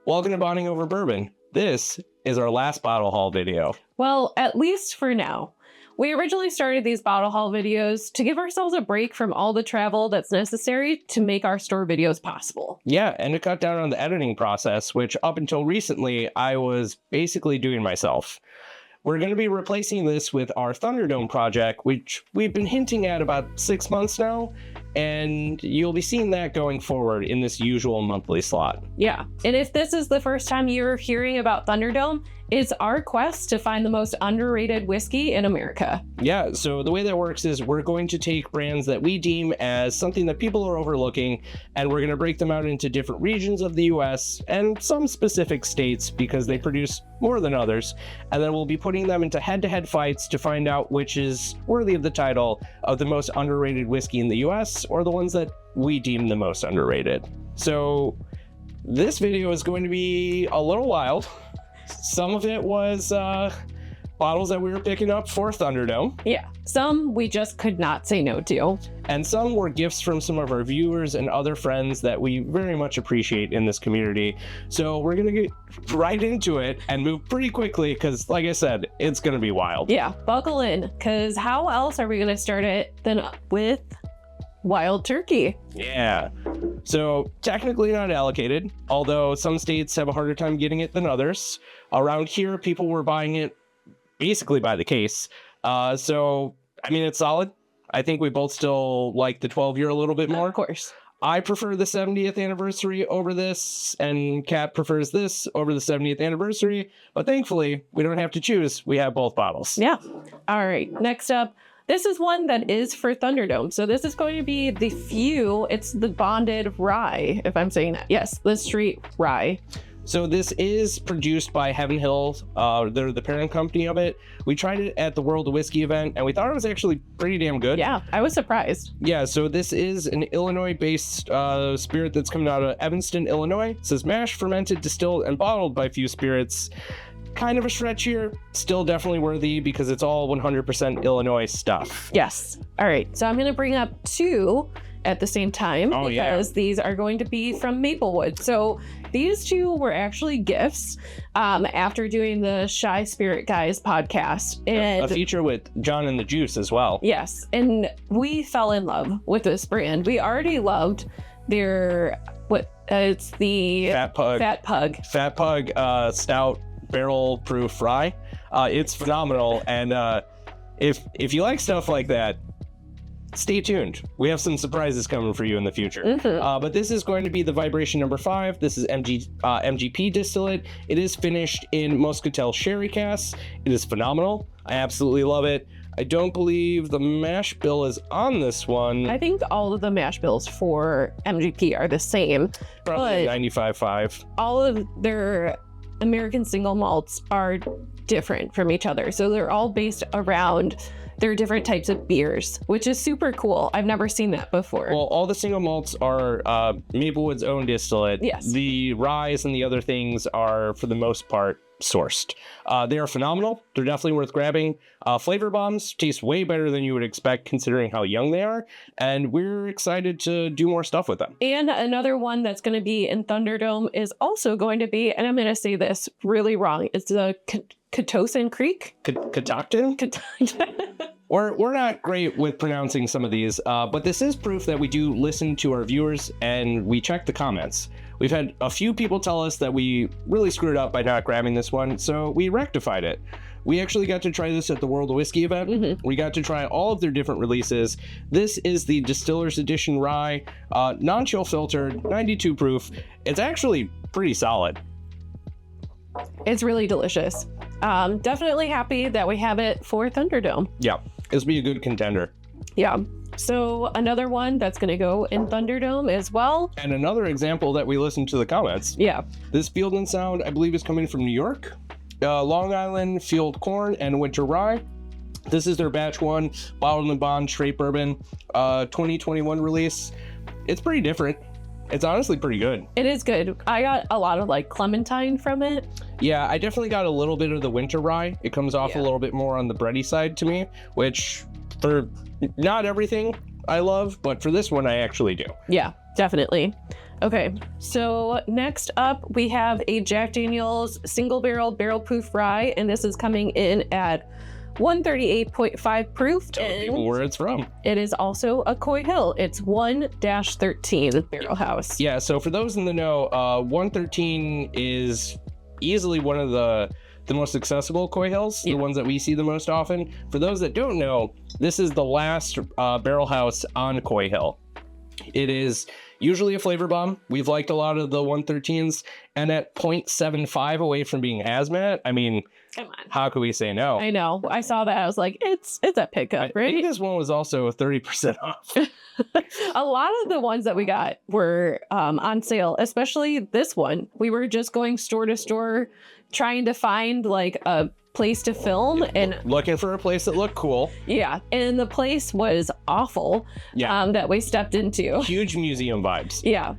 Welcome to Bonding Over Bourbon. This is our last bottle haul video. Well, at least for now. We originally started these bottle haul videos to give ourselves a break from all the travel that's necessary to make our store videos possible. Yeah, and to cut down on the editing process, which up until recently, I was basically doing myself. We're going to be replacing this with our Thunderdome project, which we've been hinting at about 6 months now, and you'll be seeing that going forward in this usual monthly slot. Yeah, and if this is the first time you're hearing about Thunderdome, it's our quest to find the most underrated whiskey in America. Yeah, so the way that works is we're going to take brands that we deem as something that people are overlooking, and we're going to break them out into different regions of the US and some specific states because they produce more than others, and then we'll be putting them into head-to-head fights to find out which is worthy of the title of the most underrated whiskey in the US or the ones that we deem the most underrated. So this video is going to be a little wild. Some of it was bottles that we were picking up for Thunderdome. Yeah, some we just could not say no to. And some were gifts from some of our viewers and other friends that we very much appreciate in this community. So we're going to get right into it and move pretty quickly because, like I said, it's going to be wild. Yeah, buckle in, because how else are we going to start it than with Wild Turkey? Yeah. So technically not allocated, although some states have a harder time getting it than others. Around here, people were buying it basically by the case. So, I mean, it's solid. I think we both still like the 12-year a little bit more. Of course. I prefer the 70th anniversary over this, and Kat prefers this over the 70th anniversary. But thankfully, we don't have to choose. We have both bottles. Yeah. All right. Next up, this is one that is for Thunderdome. So this is going to be the it's the bonded rye, if I'm saying that. Yes, the street rye. So this is produced by Heaven Hill. They're the parent company of it. We tried it at the World of Whiskey event, and we thought it was actually pretty damn good. Yeah, I was surprised. Yeah, so this is an Illinois-based spirit that's coming out of Evanston, Illinois. It says mashed, fermented, distilled, and bottled by Few Spirits. Kind of a stretch here, still definitely worthy because it's all 100% Illinois stuff. Yes. All right, so I'm going to bring up two at the same time because these are going to be from Maplewood. So these two were actually gifts after doing the Shy Spirit Guys podcast. And a feature with John and the Juice as well. Yes, and we fell in love with this brand. We already loved their, it's the Fat Pug Stout barrel proof rye. It's phenomenal, and if you like stuff like that, stay tuned. We have some surprises coming for you in the future. Mm-hmm. But this is going to be the Vibration number 5. This is MGP distillate. It is finished in Muscatel sherry casks. It is phenomenal. I absolutely love it. I don't believe the mash bill is on this one. I think all of the mash bills for MGP are the same. Probably 95.5. All of their American single malts are different from each other. So they're all based around their different types of beers, which is super cool. I've never seen that before. Well, all the single malts are Maplewood's own distillate. Yes. The ryes and the other things are, for the most part, sourced. They are phenomenal. They're definitely worth grabbing. Flavor bombs taste way better than you would expect considering how young they are, and we're excited to do more stuff with them. And another one that's going to be in Thunderdome is also going to be, and I'm going to say this really wrong, it's the Catoctin Creek? Catoctin? We're not great with pronouncing some of these, but this is proof that we do listen to our viewers and we check the comments. We've had a few people tell us that we really screwed up by not grabbing this one, so we rectified it. We actually got to try this at the World of Whiskey event. Mm-hmm. We got to try all of their different releases. This is the Distiller's Edition Rye, non-chill filtered, 92 proof. It's actually pretty solid. It's really delicious. Definitely happy that we have it for Thunderdome. Yeah, this will be a good contender. Yeah. So another one that's going to go in Thunderdome as well. And another example that we listened to the comments. Yeah. This Field and Sound, I believe, is coming from New York. Long Island Field Corn and Winter Rye. This is their batch 1 bottled and bond straight bourbon 2021 release. It's pretty different. It's honestly pretty good. It is good. I got a lot of like clementine from it. Yeah, I definitely got a little bit of the winter rye. It comes off a little bit more on the bready side to me, which for not everything I love, but for this one I actually do. Yeah, definitely. Okay, so next up we have a Jack Daniel's single barrel proof rye, and this is coming in at 138.5 proof. Tell people where it's from. It is also a Coy Hill. It's 1-13 barrel house. Yeah, so for those in the know, 113 is easily one of the most accessible Coy Hills, the ones that we see the most often. For those that don't know, this is the last barrel house on Coy Hill. It is usually a flavor bomb. We've liked a lot of the 113s, and at 0.75 away from being hazmat, I mean, come on, how could we say no? I know. I saw that. I was like, it's a pickup, right? I think this one was also 30% off. A lot of the ones that we got were on sale, especially this one. We were just going store to store trying to find like a place to film and looking for a place that looked cool. Yeah, and the place was awful. Yeah, that we stepped into. Huge museum vibes. Yeah,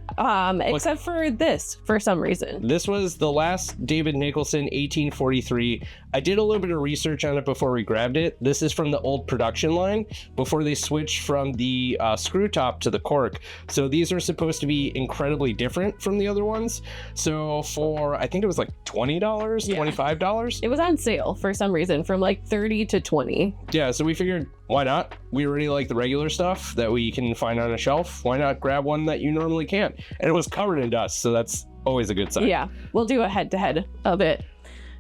except for this for some reason. This was the last David Nicholson 1843. I did a little bit of research on it before we grabbed it. This is from the old production line before they switched from the screw top to the cork. So these are supposed to be incredibly different from the other ones. So for, I think it was like $20, $25. It was on sale for some reason from like 30 to 20. Yeah, so we figured, why not? We already like the regular stuff that we can find on a shelf. Why not grab one that you normally can't? And it was covered in dust, so that's always a good sign. Yeah, we'll do a head-to-head of it.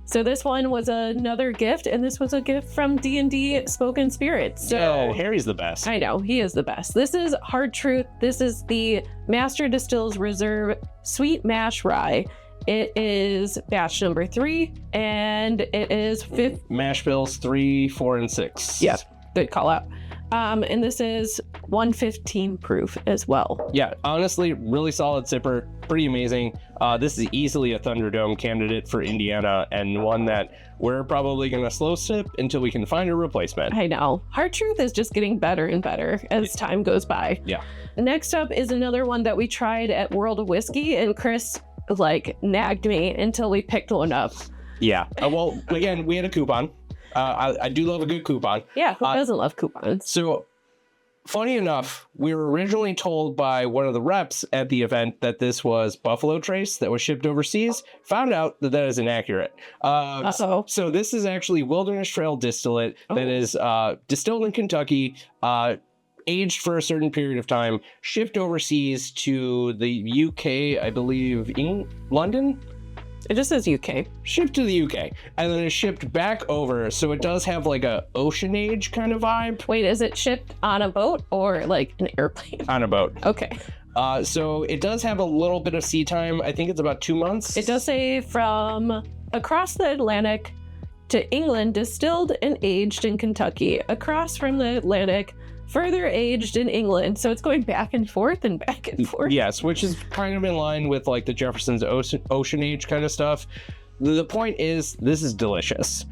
So this one was another gift, and this was a gift from D&D Spoken Spirits. So yeah, Harry's the best. I know, he is the best. This is Hard Truth. This is the Master Distills Reserve Sweet Mash Rye. It is batch number 3, and it is mash bills 3, 4, and 6. Yeah, good call out. And this is 115 proof as well. Yeah, honestly, really solid sipper, pretty amazing. This is easily a Thunderdome candidate for Indiana, and one that we're probably going to slow sip until we can find a replacement. I know. Hard Truth is just getting better and better as time goes by. Yeah. Next up is another one that we tried at World of Whiskey, and Chris nagged me until we picked one up. Yeah. Well, again, we had a coupon. I do love a good coupon. Yeah, who doesn't love coupons? So, funny enough, we were originally told by one of the reps at the event that this was Buffalo Trace that was shipped overseas. Found out that is inaccurate. So this is actually Wilderness Trail distillate that is distilled in Kentucky, aged for a certain period of time, shipped overseas to the UK, I believe, in London. It just says UK. Shipped to the UK, and then it's shipped back over, so it does have like a ocean age kind of vibe. Wait, is it shipped on a boat or like an airplane? On a boat. Okay. So it does have a little bit of sea time. I think it's about 2 months. It does say from across the Atlantic to England, distilled and aged in Kentucky, across from the Atlantic, further aged in England. So it's going back and forth and back and forth. Yes, which is kind of in line with like the Jefferson's ocean age kind of stuff. The point is, this is delicious.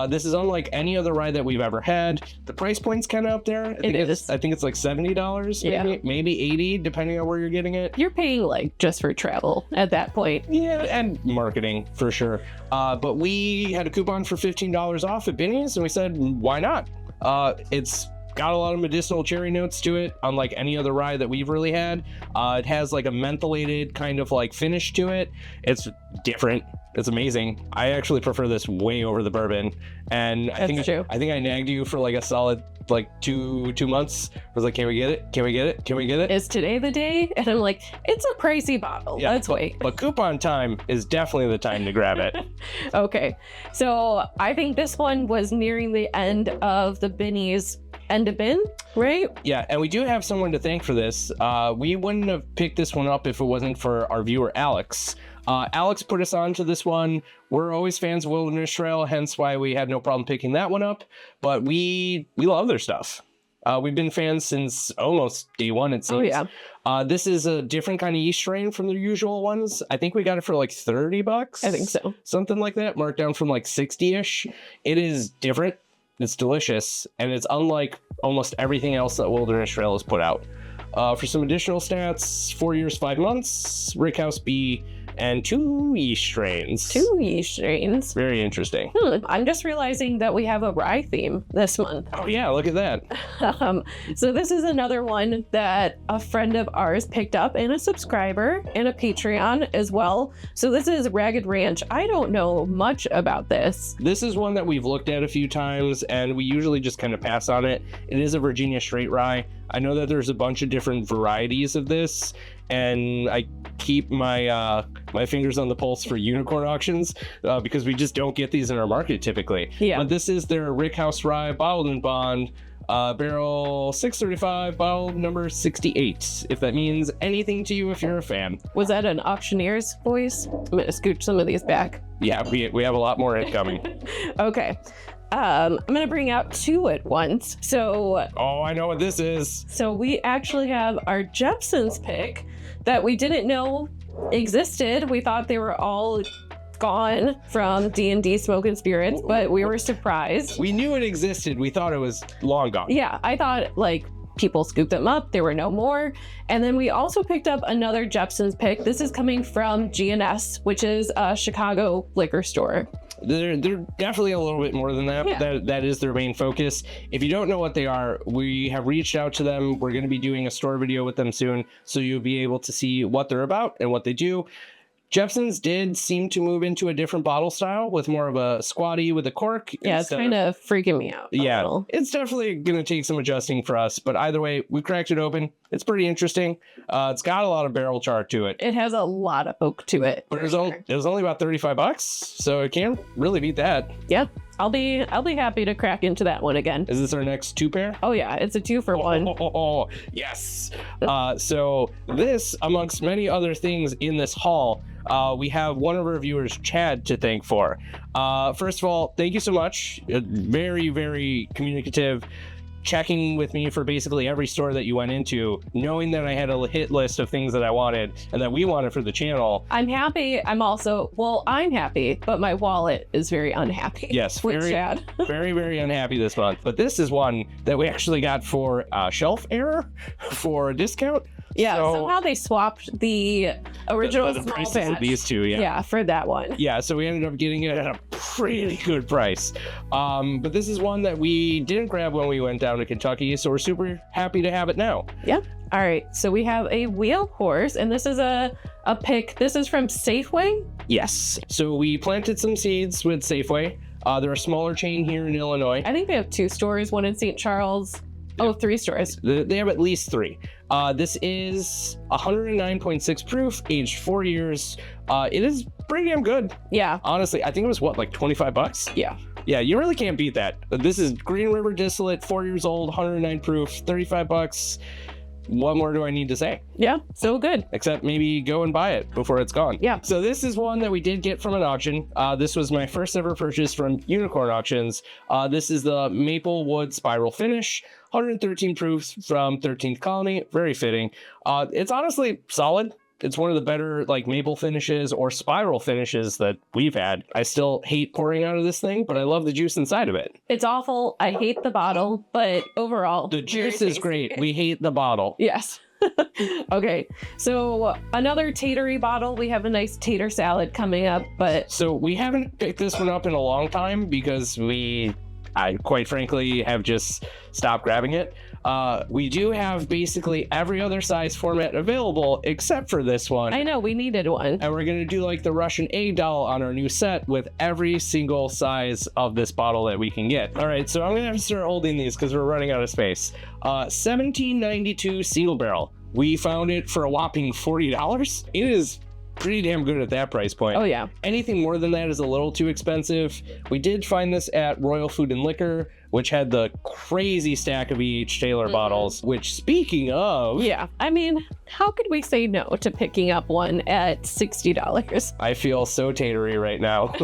This is unlike any other rye that we've ever had. The price point's kind of up there. I think it's like $70, maybe $80, depending on where you're getting it. You're paying like just for travel at that point. Yeah, and marketing for sure. But we had a coupon for $15 off at Binny's, and we said, why not? It's got a lot of medicinal cherry notes to it, unlike any other rye that we've really had. It has like a mentholated kind of like finish to it. It's different. It's amazing. I actually prefer this way over the bourbon, and I think I nagged you for like a solid like two months. I was like, can we get it? Can we get it? Can we get it? Is today the day? And I'm like, it's a pricey bottle. Yeah, let's wait. But coupon time is definitely the time to grab it. Okay, so I think this one was nearing the end of the Binny's end of bin, right? Yeah, and we do have someone to thank for this. We wouldn't have picked this one up if it wasn't for our viewer Alex. Alex put us on to this one. We're always fans of Wilderness Trail, hence why we had no problem picking that one up. But we love their stuff. We've been fans since almost day one, it seems. Oh, yeah. This is a different kind of yeast strain from the usual ones. I think we got it for like $30. I think so. Something like that, marked down from like 60-ish. It is different. It's delicious, and it's unlike almost everything else that Wilderness Trail has put out. For some additional stats, 4 years, 5 months, Rickhouse B, and 2 yeast strains. 2 yeast strains. Very interesting. I'm just realizing that we have a rye theme this month. Oh yeah, look at that. So this is another one that a friend of ours picked up, and a subscriber and a Patreon as well. So this is Ragged Ranch. I don't know much about this. This is one that we've looked at a few times, and we usually just kind of pass on it. It is a Virginia straight rye. I know that there's a bunch of different varieties of this, and I keep my my fingers on the pulse for unicorn auctions because we just don't get these in our market typically. Yeah. But this is their Rickhouse rye, bottled in bond, barrel 635, bottle number 68. If that means anything to you, if you're a fan. Was that an auctioneer's voice? I'm gonna scooch some of these back. Yeah, we have a lot more incoming. Okay. I'm gonna bring out 2 at once. So I know what this is. So we actually have our Jepson's pick that we didn't know existed. We thought they were all gone from D&D Smoking Spirits, but we were surprised. We knew it existed. We thought it was long gone. Yeah, I thought like people scooped them up. There were no more. And then we also picked up another Jepson's pick. This is coming from G&S, which is a Chicago liquor store. They're definitely a little bit more than that. Yeah. That is their main focus. If you don't know what they are, we have reached out to them. We're going to be doing a store video with them soon, so you'll be able to see what they're about and what they do. Jepson's did seem to move into a different bottle style with more of a squatty with a cork. Yeah, it's kind of freaking me out. Yeah, it's definitely going to take some adjusting for us. But either way, we cracked it open. It's pretty interesting. It's got a lot of barrel chart to it. It has a lot of oak to it. But it was only about $35, so it can't really beat that. Yeah, I'll be happy to crack into that one again. Is this our next 2 pair? Oh yeah, it's a 2 for 1. Yes. So this, amongst many other things in this haul, we have one of our viewers, Chad, to thank for. First of all, thank you so much. Very, very communicative. Checking with me for basically every store that you went into, knowing that I had a hit list of things that I wanted and that we wanted for the channel. I'm happy. I'm happy, but my wallet is very unhappy. Yes, with Chad. Very, very unhappy this month. But this is one that we actually got for shelf error for a discount. Yeah, somehow they swapped the original the prices of these 2, yeah, for that one. Yeah, so we ended up getting it at a pretty good price. But this is one that we didn't grab when we went down to Kentucky, so we're super happy to have it now. Yeah. All right, so we have a wheel horse, and this is a pick. This is from Safeway? Yes. So we planted some seeds with Safeway. They're a smaller chain here in Illinois. I think they have 2 stores, one in St. Charles. Oh, 3 stores. They have at least 3. This is 109.6 proof, aged 4 years. It is pretty damn good. Yeah. Honestly, I think it was like $25? Yeah. Yeah, you really can't beat that. This is Green River distillate, 4 years old, 109 proof, $35. What more do I need to say? Yeah, so good. Except maybe go and buy it before it's gone. Yeah. So this is one that we did get from an auction. This was my first ever purchase from Unicorn Auctions. This is the Maple Wood Spiral Finish, 113 proofs from 13th Colony. Very fitting. It's honestly solid. It's one of the better like maple finishes or spiral finishes that we've had. I still hate pouring out of this thing, but I love the juice inside of it. It's awful. I hate the bottle, but overall, the juice is great. We hate the bottle. Yes. Okay, so another tatery bottle. We have a nice tater salad coming up, but so we haven't picked this one up in a long time because I quite frankly have just stopped grabbing it. We do have basically every other size format available except for this one. I know, we needed one. And we're going to do like the Russian egg doll on our new set with every single size of this bottle that we can get. All right, so I'm going to have to start holding these because we're running out of space. 1792 single barrel. We found it for a whopping $40. It is pretty damn good at that price point. Oh yeah. Anything more than that is a little too expensive. We did find this at Royal Food and Liquor, which had the crazy stack of E.H. Taylor bottles, which speaking of... Yeah, I mean, how could we say no to picking up one at $60? I feel so tatery right now.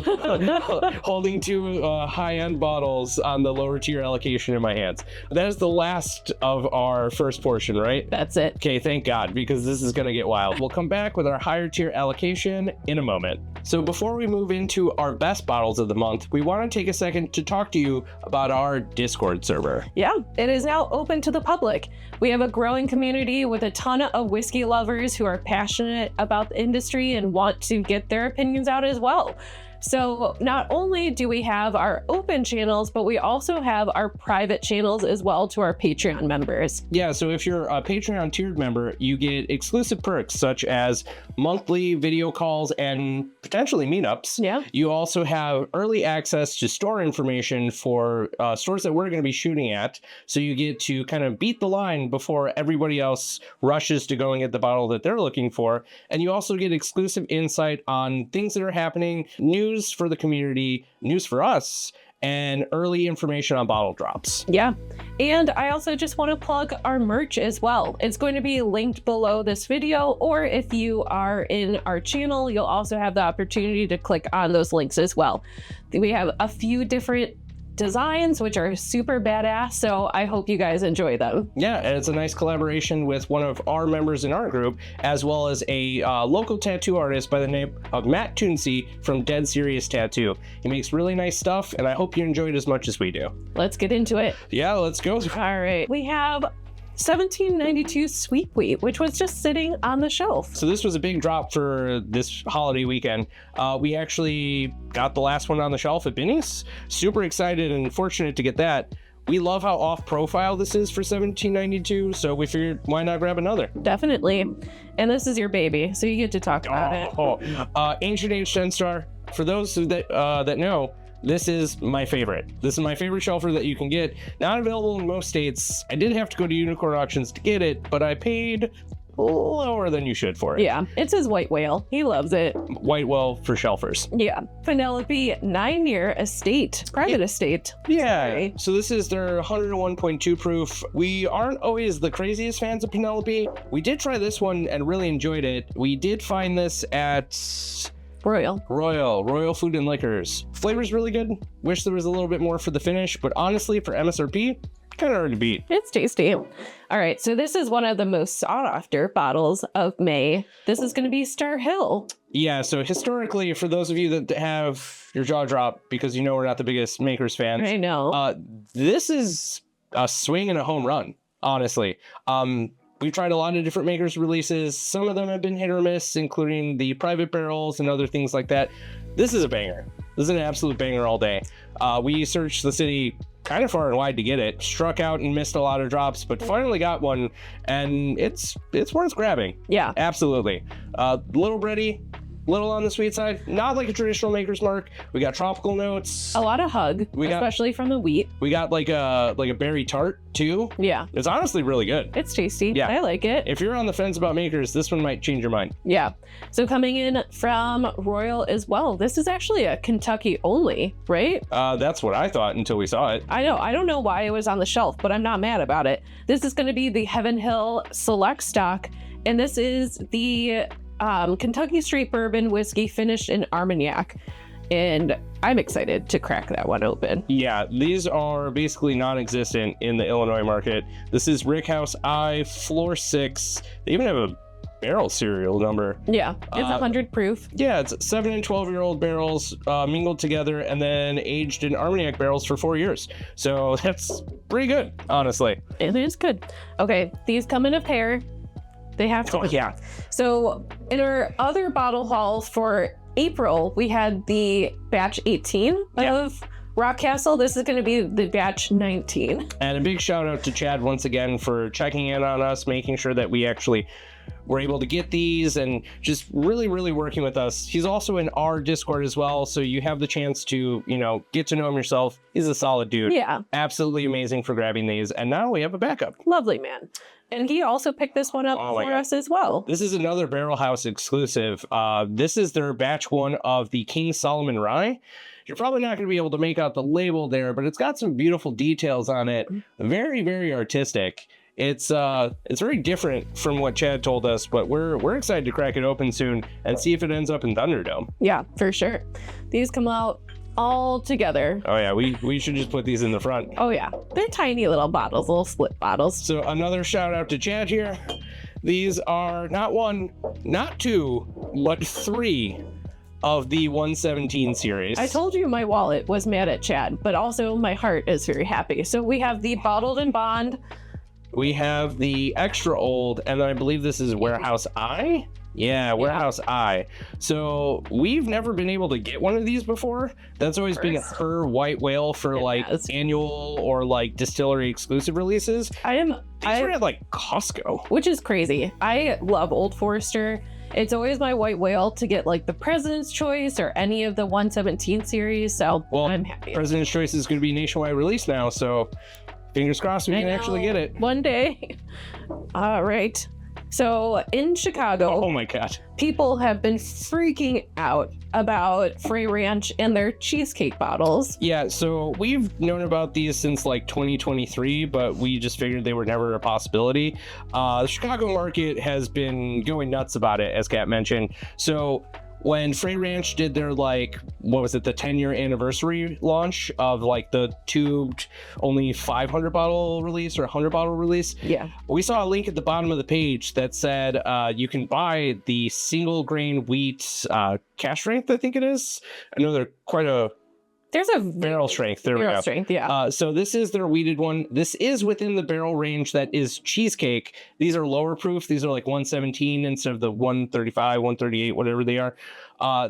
Holding 2 high-end bottles on the lower tier allocation in my hands. That is the last of our first portion, right? That's it. Okay, thank God, because this is going to get wild. We'll come back with our higher tier allocation in a moment. So before we move into our best bottles of the month, we want to take a second to talk to you about our our Discord server. Yeah, it is now open to the public. We have a growing community with a ton of whiskey lovers who are passionate about the industry and want to get their opinions out as well. So not only do we have our open channels, but we also have our private channels as well to our Patreon members. Yeah, so if you're a Patreon tiered member, you get exclusive perks such as monthly video calls and potentially meetups. Yeah. You also have early access to store information for stores that we're going to be shooting at. So you get to kind of beat the line before everybody else rushes to go and get the bottle that they're looking for. And you also get exclusive insight on things that are happening, news for the community, news for us, and early information on bottle drops. Yeah. And I also just want to plug our merch as well. It's going to be linked below this video, or if you are in our channel, you'll also have the opportunity to click on those links as well. We have a few different designs which are super badass, so I hope you guys enjoy them. Yeah, and it's a nice collaboration with one of our members in our group, as well as a local tattoo artist by the name of Matt Toonsey from Dead Serious Tattoo. He makes really nice stuff, and I hope you enjoy it as much as we do. Let's get into it. Yeah, let's go. All right, we have 1792 Sweet Wheat, which was just sitting on the shelf. So this was a big drop for this holiday weekend. We actually got the last one on the shelf at Binny's. Super excited and fortunate to get that. We love how off-profile this is for 1792, so we figured why not grab another? Definitely. And this is your baby, so you get to talk about it. Ancient Age 10-Star. For those that know, this is my favorite. This is my favorite shelfer that you can get. Not available in most states. I did have to go to Unicorn Auctions to get it, but I paid lower than you should for it. Yeah, it's his white whale. He loves it. White whale for shelfers. Yeah. Penelope 9-year estate. Private estate. Yeah. Sorry. So this is their 101.2 proof. We aren't always the craziest fans of Penelope. We did try this one and really enjoyed it. We did find this at Royal Food and Liquors. Flavor's really good. Wish there was a little bit more for the finish, but honestly, for MSRP, kind of hard to beat. It's tasty. All right, so this is one of the most sought after bottles of May. This is going to be Star Hill. Yeah, so historically, for those of you that have your jaw drop because you know we're not the biggest Makers fans, I know. This is a swing and a home run, honestly. We've tried a lot of different Makers releases. Some of them have been hit or miss, including the private barrels and other things like that. This is a banger. This is an absolute banger all day. We searched the city kind of far and wide to get it, struck out and missed a lot of drops, but finally got one, and it's worth grabbing. Yeah. Absolutely. Little bready, little on the sweet side, not like a traditional Maker's Mark. We got tropical notes. A lot of hug, especially from the wheat. We got like a berry tart too. Yeah. It's honestly really good. It's tasty. Yeah. I like it. If you're on the fence about Makers, this one might change your mind. Yeah. So coming in from Royal as well. This is actually a Kentucky only, right? That's what I thought until we saw it. I know. I don't know why it was on the shelf, but I'm not mad about it. This is going to be the Heaven Hill Select Stock, and this is the Kentucky Straight Bourbon whiskey finished in Armagnac, and I'm excited to crack that one open. Yeah, these are basically non-existent in the Illinois market. This is Rickhouse I Floor 6. They even have a barrel serial number. Yeah, it's 100 proof. Yeah, it's 7 and 12-year-old barrels mingled together and then aged in Armagnac barrels for 4 years. So that's pretty good, honestly. It is good. Okay, these come in a pair. They have to. Oh, yeah. So in our other bottle hauls for April, we had the batch 18 of Rock Castle. This is going to be the batch 19. And a big shout out to Chad once again for checking in on us, making sure that we actually were able to get these and just really, really working with us. He's also in our Discord as well, so you have the chance to, get to know him yourself. He's a solid dude. Yeah. Absolutely amazing for grabbing these. And now we have a backup. Lovely, man. And he also picked this one up for us as well. This is another Barrel House exclusive. This is their batch 1 of the King Solomon Rye. You're probably not going to be able to make out the label there, but it's got some beautiful details on it. Very, very artistic. It's very different from what Chad told us, but we're excited to crack it open soon and see if it ends up in Thunderdome. Yeah, for sure. These come out all together. Oh yeah, we should just put these in the front. Oh yeah, they're tiny little bottles, little split bottles. So another shout out to Chad here. These are not 1, not 2, but 3 of the 117 series. I told you my wallet was mad at Chad, but also my heart is very happy. So we have the bottled and bond. We have the extra old, and then I believe this is Warehouse I. Yeah, Warehouse I. So we've never been able to get one of these before. That's always been her white whale for annual or like distillery exclusive releases. These are at like Costco, which is crazy. I love Old Forester. It's always my white whale to get like the President's Choice or any of the 117 series. So I'm happy. President's Choice is going to be nationwide release now, so fingers crossed we can actually get it one day. All right. So in Chicago, oh my God, people have been freaking out about Frey Ranch and their cheesecake bottles. Yeah, so we've known about these since like 2023, but we just figured they were never a possibility. The Chicago market has been going nuts about it, as Kat mentioned. So when Frey Ranch did their the 10-year anniversary launch of like the tubed only 500 bottle release or 100 bottle release, we saw a link at the bottom of the page that said you can buy the single grain wheat cash strength, I think it is. I know they're quite a... There's a barrel strength. There we go. Strength, yeah. So this is their wheated one. This is within the barrel range that is cheesecake. These are lower proof. These are like 117 instead of the 135, 138, whatever they are.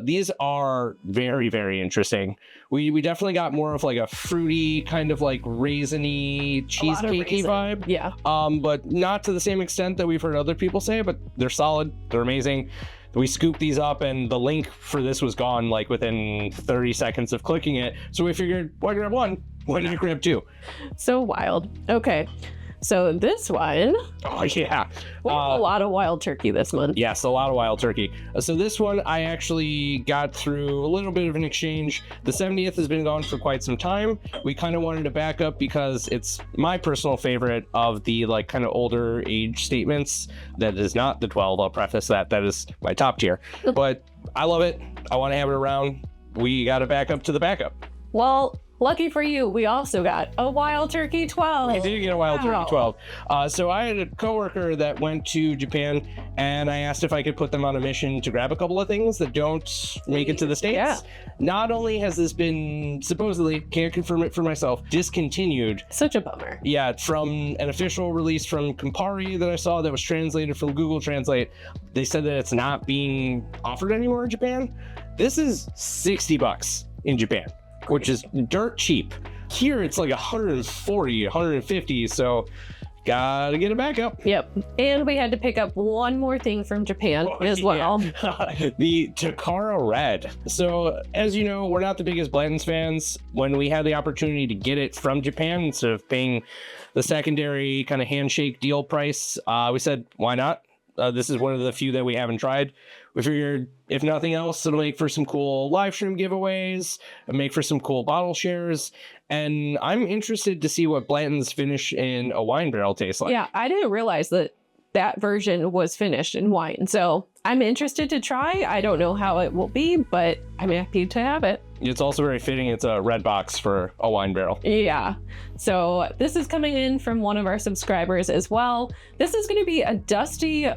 These are very, very interesting. We definitely got more of like a fruity kind of like raisiny cheesecakey vibe. Yeah. But not to the same extent that we've heard other people say, but they're solid. They're amazing. We scooped these up and the link for this was gone like within 30 seconds of clicking it. So we figured, why grab one? Why not grab two? So wild. Okay. So this one. Oh, yeah. We have a lot of wild turkey this month. Yes, a lot of wild turkey. So this one I actually got through a little bit of an exchange. The 70th has been gone for quite some time. We kind of wanted to back up because it's my personal favorite of the like kind of older age statements. That is not the 12. I'll preface that. That is my top tier. But I love it. I want to have it around. We got to back up to the backup. Well, lucky for you, we also got a Wild Turkey 12. We did get a Wild Turkey 12. So I had a coworker that went to Japan, and I asked if I could put them on a mission to grab a couple of things that don't make it to the States. Yeah. Not only has this been supposedly, can't confirm it for myself, discontinued. Such a bummer. Yeah, from an official release from Campari that I saw that was translated from Google Translate, they said that it's not being offered anymore in Japan. This is $60 in Japan, which is dirt cheap. Here it's like 140, 150, so gotta get a backup. Yep. And we had to pick up one more thing from Japan as well. The Takara Red. So as you know, we're not the biggest Blanton's fans. When we had the opportunity to get it from Japan instead of paying the secondary kind of handshake deal price, we said, why not? This is one of the few that we haven't tried. We figured, if nothing else, it'll make for some cool live stream giveaways, make for some cool bottle shares, and I'm interested to see what Blanton's finish in a wine barrel tastes like. Yeah, I didn't realize that version was finished in wine, so I'm interested to try. I don't know how it will be, but I'm happy to have it. It's also very fitting. It's a red box for a wine barrel. Yeah. So this is coming in from one of our subscribers as well. This is going to be a dusty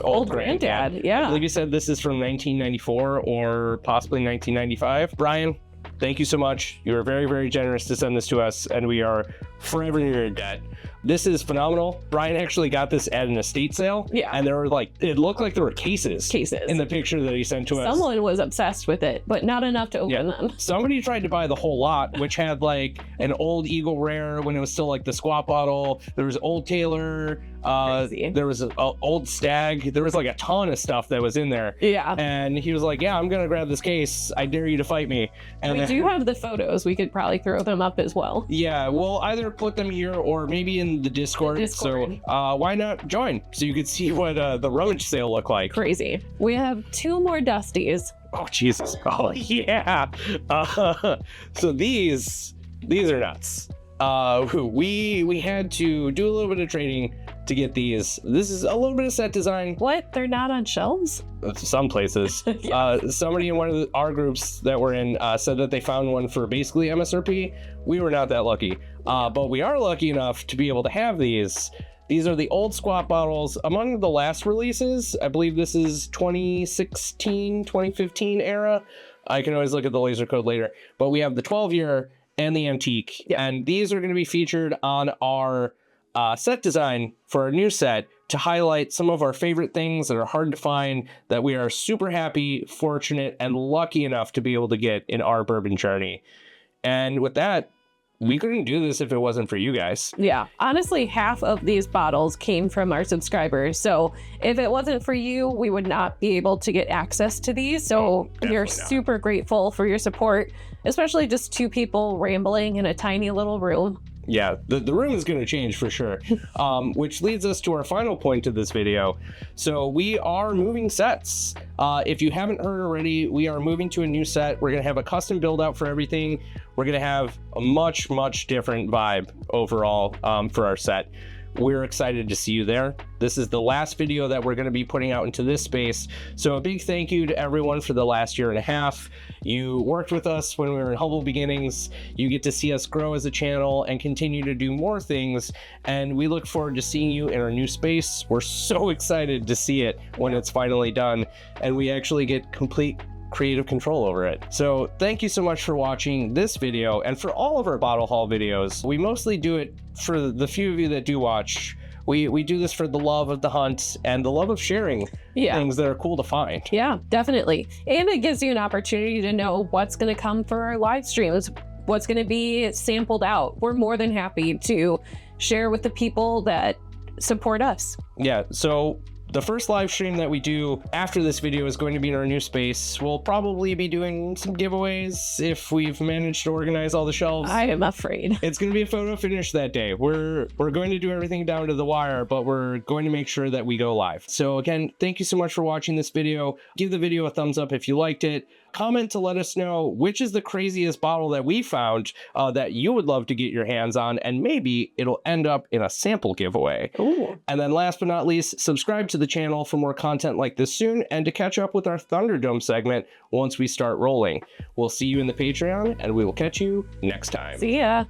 old granddad. Yeah. I believe you said this is from 1994 or possibly 1995. Brian, thank you so much. You were very, very generous to send this to us, and we are forever in your debt. This is phenomenal. Brian actually got this at an estate sale. Yeah. And there were it looked like there were cases in the picture that he sent to us. Someone was obsessed with it, but not enough to open them. Somebody tried to buy the whole lot, which had like an old Eagle Rare when it was still like the squat bottle. There was Old Taylor. There was an old Stag. There was like a ton of stuff that was in there. Yeah. And he was like, yeah, I'm going to grab this case. I dare you to fight me. And we do have the photos. We could probably throw them up as well. Yeah, we'll either put them here or maybe in the Discord. So why not join so you could see what the rummage sale looked like. Crazy. We have two more Dusties. Oh, Jesus. Oh, yeah. So these are nuts. We had to do a little bit of trading to get these. This is a little bit of set design. What? They're not on shelves? Some places. Somebody in one of our groups that we're in said that they found one for basically MSRP. We were not that lucky. But we are lucky enough to be able to have these. These are the old squat bottles. Among the last releases, I believe this is 2016, 2015 era. I can always look at the laser code later. But we have the 12-year and the antique. Yeah. And these are going to be featured on our set design for our new set to highlight some of our favorite things that are hard to find, that we are super happy, fortunate, and lucky enough to be able to get in our bourbon journey. And with that, we couldn't do this if it wasn't for you guys. Yeah. Honestly, half of these bottles came from our subscribers. So if it wasn't for you, we would not be able to get access to these. So we're super grateful for your support, especially just two people rambling in a tiny little room. Yeah, the room is going to change for sure, which leads us to our final point of this video. So we are moving sets. If you haven't heard already, we are moving to a new set. We're going to have a custom build out for everything. We're going to have a much, much different vibe overall for our set. We're excited to see you there. This is the last video that we're going to be putting out into this space. So a big thank you to everyone for the last year and a half. You worked with us when we were in humble beginnings. You get to see us grow as a channel and continue to do more things. And we look forward to seeing you in our new space. We're so excited to see it when it's finally done and we actually get complete creative control over it. So thank you so much for watching this video and for all of our bottle haul videos. We mostly do it for the few of you that do watch. We do this for the love of the hunt and the love of sharing things that are cool to find. Yeah, definitely. And it gives you an opportunity to know what's going to come for our live streams, what's going to be sampled out. We're more than happy to share with the people that support us. Yeah, so the first live stream that we do after this video is going to be in our new space. We'll probably be doing some giveaways if we've managed to organize all the shelves. I am afraid. It's going to be a photo finish that day. We're going to do everything down to the wire, but we're going to make sure that we go live. So again, thank you so much for watching this video. Give the video a thumbs up if you liked it. Comment to let us know which is the craziest bottle that we found that you would love to get your hands on, and maybe it'll end up in a sample giveaway. Ooh. And then last but not least, subscribe to the channel for more content like this soon and to catch up with our Thunderdome segment once we start rolling. We'll see you in the Patreon and we will catch you next time. See ya.